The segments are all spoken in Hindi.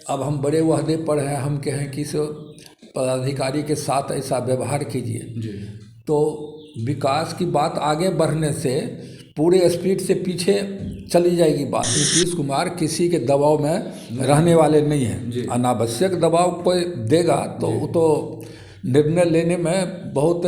अब हम बड़े ओहदे पर हैं, हम कहें कि इस पदाधिकारी के साथ ऐसा व्यवहार कीजिए, तो विकास की बात आगे बढ़ने से पूरे स्पीड से पीछे चली जाएगी बात। नीतीश कुमार किसी के दबाव में रहने वाले नहीं हैं। अनावश्यक दबाव कोई देगा तो वो तो निर्णय लेने में बहुत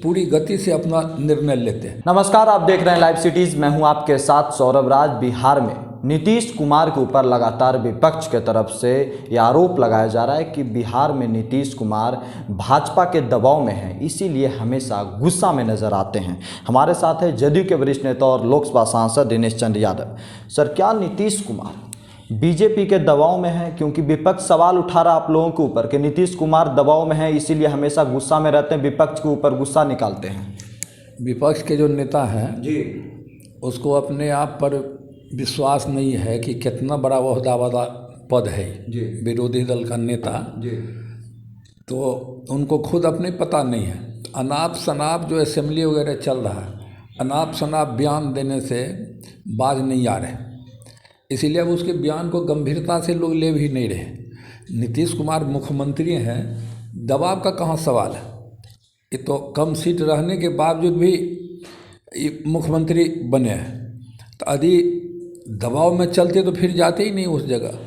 पूरी गति से अपना निर्णय लेते हैं। नमस्कार, आप देख रहे हैं लाइव सिटीज़। मैं हूं आपके साथ सौरभ राज। बिहार में नीतीश कुमार के ऊपर लगातार विपक्ष के तरफ से यह आरोप लगाया जा रहा है कि बिहार में नीतीश कुमार भाजपा के दबाव में हैं, इसीलिए हमेशा गुस्सा में नजर आते हैं। हमारे साथ है जदयू के वरिष्ठ नेता और लोकसभा सांसद दिनेश चंद्र यादव। सर, क्या नीतीश कुमार बीजेपी के दबाव में है? क्योंकि विपक्ष सवाल उठा रहा आप लोगों के ऊपर कि नीतीश कुमार दबाव में है, इसीलिए हमेशा गुस्सा में रहते हैं, विपक्ष के ऊपर गुस्सा निकालते हैं। विपक्ष के जो नेता हैं जी, उसको अपने आप पर विश्वास नहीं है कि कितना बड़ा ओहदा वाला पद है विरोधी दल का नेता जी। तो उनको खुद अपने पता नहीं है। अनाप शनाप जो असेंबली वगैरह चल रहा है, अनाप शनाप बयान देने से बाज नहीं आ रहे, इसीलिए अब उसके बयान को गंभीरता से लोग ले भी नहीं रहे। नीतीश कुमार मुख्यमंत्री हैं, दबाव का कहाँ सवाल है? ये तो कम सीट रहने के बावजूद भी मुख्यमंत्री बने हैं, तो यदि दबाव में चलते तो फिर जाते ही नहीं उस जगह,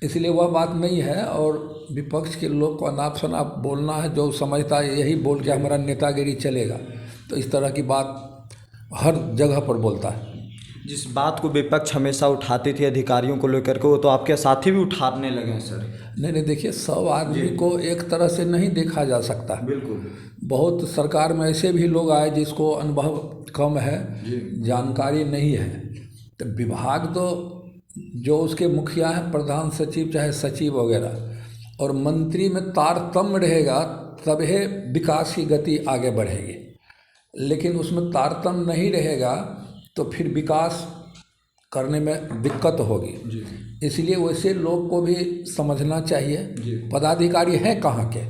इसलिए वह बात नहीं है। और विपक्ष के लोग को अनाप शनाप बोलना है, जो समझता है यही बोल के हमारा नेतागिरी चलेगा, तो इस तरह की बात हर जगह पर बोलता है। जिस बात को विपक्ष हमेशा उठाती थी अधिकारियों को लेकर के, वो तो आपके साथी भी उठाने लगे हैं सर। नहीं, देखिए, सब आदमी को एक तरह से नहीं देखा जा सकता। बिल्कुल, बहुत सरकार में ऐसे भी लोग आए जिसको अनुभव कम है, जानकारी नहीं है, तो विभाग तो जो उसके मुखिया हैं, प्रधान सचिव चाहे सचिव वगैरह, और मंत्री में तारतम्य रहेगा तभी विकास की गति आगे बढ़ेगी। लेकिन उसमें तारतम्य नहीं रहेगा तो फिर विकास करने में दिक्कत होगी। इसलिए वैसे लोग को भी समझना चाहिए पदाधिकारी हैं कहाँ के।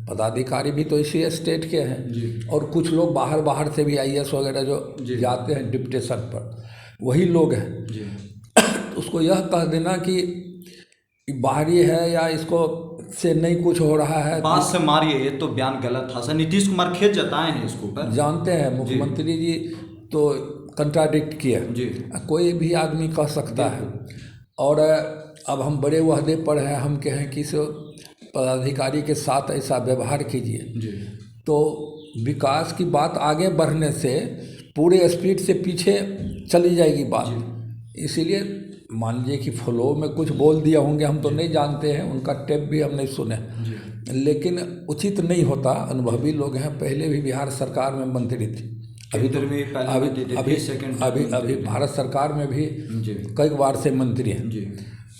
पदाधिकारी भी तो इसी स्टेट के हैं, और कुछ लोग बाहर से भी IAS वगैरह जो जाते हैं डिप्टेशन पर, वही लोग हैं। उसको यह कह देना कि बाहरी है या इसको से नहीं कुछ हो रहा है, बात से मारिए, ये तो बयान गलत था सर। नीतीश कुमार खेद जताए हैं इसको पर। जानते हैं मुख्यमंत्री जी तो कंट्राडिक्ट किया, कोई भी आदमी कह सकता है। और अब हम बड़े ओहदे पर हैं, हम कहें कि इस पदाधिकारी के साथ ऐसा व्यवहार कीजिए, तो विकास की बात आगे बढ़ने से पूरे स्पीड से पीछे चली जाएगी बात। इसीलिए मान लीजिए कि फ्लो में कुछ बोल दिया होंगे, हम तो नहीं जानते हैं, उनका टेप भी हम नहीं सुने, लेकिन उचित नहीं होता। अनुभवी लोग हैं, पहले भी बिहार सरकार में मंत्री थी, अभी भारत सरकार में भी कई बार से मंत्री हैं।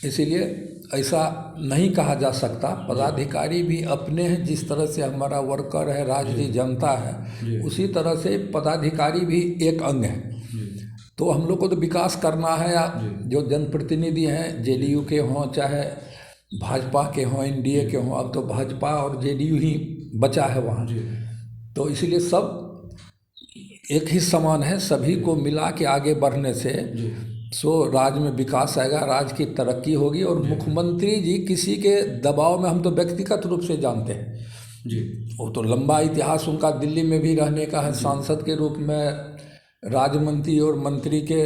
इसीलिए ऐसा नहीं कहा जा सकता। पदाधिकारी भी अपने हैं, जिस तरह से हमारा वर्कर है, राजनीतिक जनता है, उसी तरह से पदाधिकारी भी एक अंग है। तो हम लोग को तो विकास करना है, या जो जनप्रतिनिधि हैं JDU के हों चाहे भाजपा के हों, NDA के हों, अब तो भाजपा और JDU ही बचा है वहाँ, तो इसीलिए सब एक ही समान है। सभी को मिला के आगे बढ़ने से सो राज्य में विकास आएगा, राज्य की तरक्की होगी। और मुख्यमंत्री जी किसी के दबाव में हम तो व्यक्तिगत रूप से जानते हैं वो तो लंबा इतिहास उनका दिल्ली में भी रहने का है, सांसद के रूप में, राज्य मंत्री और मंत्री के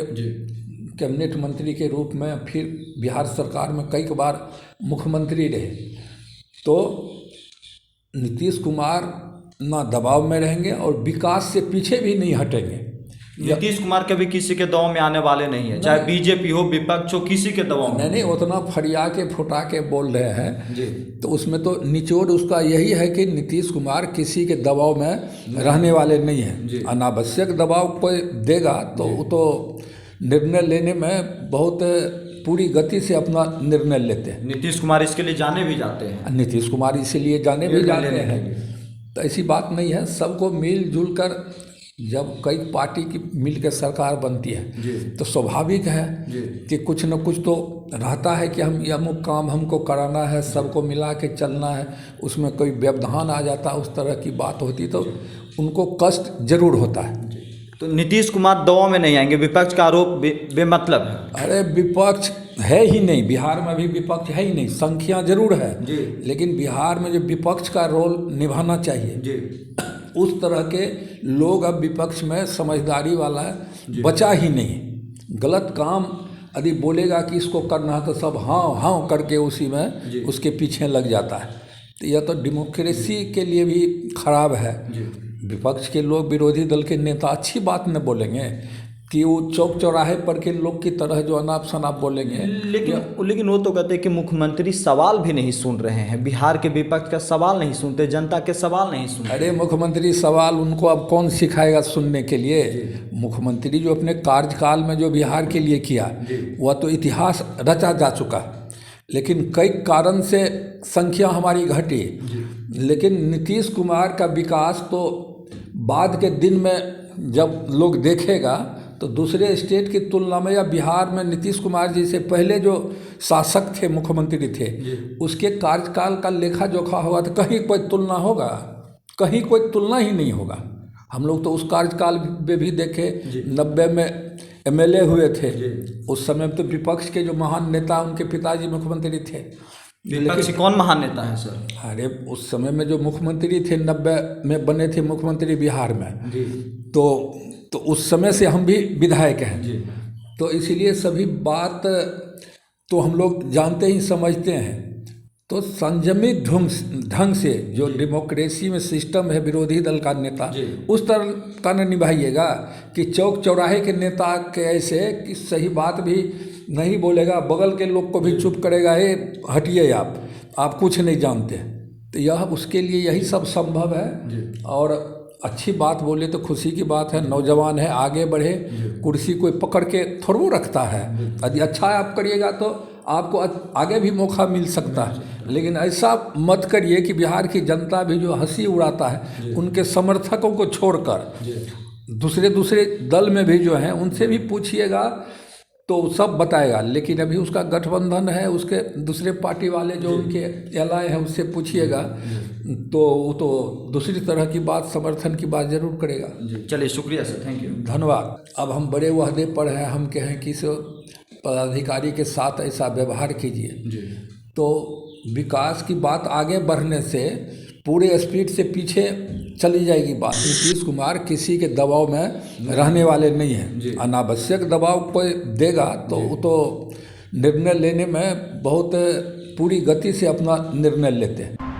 कैबिनेट मंत्री के रूप में, फिर बिहार सरकार में कई बार मुख्यमंत्री रहे। तो नीतीश कुमार ना दबाव में रहेंगे और विकास से पीछे भी नहीं हटेंगे। नीतीश कुमार कभी किसी के दबाव में आने वाले नहीं है, चाहे बीजेपी हो, विपक्ष हो, किसी के दबाव में नहीं। उतना फरिया के फुटा के बोल रहे हैं, तो उसमें तो निचोड़ उसका यही है कि नीतीश कुमार किसी के दबाव में रहने वाले नहीं हैं। अनावश्यक दबाव कोई देगा तो वो तो निर्णय लेने में बहुत पूरी गति से अपना निर्णय लेते हैं। नीतीश कुमार इसके लिए जाने भी जाते हैं, नीतीश कुमार इसीलिए जाने भी जाते हैं। तो ऐसी बात नहीं है, सबको मिलजुल कर जब कई पार्टी की मिल के सरकार बनती है तो स्वाभाविक है कि कुछ न कुछ तो रहता है कि हम यह काम हमको कराना है, सबको मिला के चलना है। उसमें कोई व्यवधान आ जाता, उस तरह की बात होती तो उनको कष्ट जरूर होता है। तो नीतीश कुमार दबाव में नहीं आएंगे, विपक्ष का आरोप बेमतलब है। अरे विपक्ष है ही नहीं, बिहार में अभी विपक्ष है ही नहीं। संख्या जरूर है जी, लेकिन बिहार में जो विपक्ष का रोल निभाना चाहिए जी, उस तरह के लोग अब विपक्ष में समझदारी वाला बचा ही नहीं। गलत काम यदि बोलेगा कि इसको करना है तो सब हाँ हाँ करके उसी में उसके पीछे लग जाता है। तो यह तो डेमोक्रेसी के लिए भी खराब है। विपक्ष के लोग, विरोधी दल के नेता अच्छी बात न बोलेंगे कि वो चौक चौराहे पर के लोग की तरह जो अनाप शनाप बोलेंगे। लेकिन वो तो कहते हैं कि मुख्यमंत्री सवाल भी नहीं सुन रहे हैं, बिहार के विपक्ष का सवाल नहीं सुनते, जनता के सवाल नहीं सुनते। अरे मुख्यमंत्री सवाल उनको अब कौन सिखाएगा सुनने के लिए? मुख्यमंत्री जो अपने कार्यकाल में जो बिहार के लिए किया वह तो इतिहास रचा जा चुका, लेकिन कई कारण से संख्या हमारी घटी। लेकिन नीतीश कुमार का विकास तो बाद के दिन में जब लोग देखेगा तो दूसरे स्टेट की तुलना में, या बिहार में नीतीश कुमार जी से पहले जो शासक थे, मुख्यमंत्री थे, उसके कार्यकाल का लेखा जोखा होगा तो कहीं कोई तुलना होगा? कहीं कोई तुलना ही नहीं होगा। हम लोग तो उस कार्यकाल में भी देखे, 90 में MLA हुए थे। उस समय तो विपक्ष के जो महान नेता, उनके पिताजी मुख्यमंत्री थे। विपक्ष कौन महान नेता है सर? अरे उस समय में जो मुख्यमंत्री थे, 90 में बने थे मुख्यमंत्री बिहार में, तो उस समय से हम भी विधायक हैं। तो इसीलिए सभी बात तो हम लोग जानते ही समझते हैं। तो संयमित ढंग से जो डेमोक्रेसी में सिस्टम है, विरोधी दल का नेता उस तरह का न निभाइएगा कि चौक चौराहे के नेता के ऐसे कि सही बात भी नहीं बोलेगा, बगल के लोग को भी चुप करेगा, ये हटिए आप कुछ नहीं जानते। तो यह उसके लिए यही सब संभव है। और अच्छी बात बोले तो खुशी की बात है, नौजवान है, आगे बढ़े। कुर्सी कोई पकड़ के थोड़ा रखता है। यदि अच्छा आप करिएगा तो आपको आगे भी मौका मिल सकता है, लेकिन ऐसा मत करिए कि बिहार की जनता भी जो हंसी उड़ाता है, उनके समर्थकों को छोड़कर दूसरे दल में भी जो हैं उनसे भी पूछिएगा तो सब बताएगा। लेकिन अभी उसका गठबंधन है, उसके दूसरे पार्टी वाले जो उनके एलाय हैं उससे पूछिएगा तो वो तो दूसरी तरह की बात, समर्थन की बात जरूर करेगा। चलिए, शुक्रिया सर, थैंक यू, धन्यवाद। अब हम बड़े वहदे पर हैं, हम कहें कि इस पदाधिकारी के साथ ऐसा व्यवहार कीजिए तो विकास की बात आगे बढ़ने से पूरे स्पीड से पीछे चली जाएगी बात। नीतीश कुमार किसी के दबाव में रहने वाले नहीं हैं। अनावश्यक दबाव कोई देगा तो वो तो निर्णय लेने में बहुत पूरी गति से अपना निर्णय लेते हैं।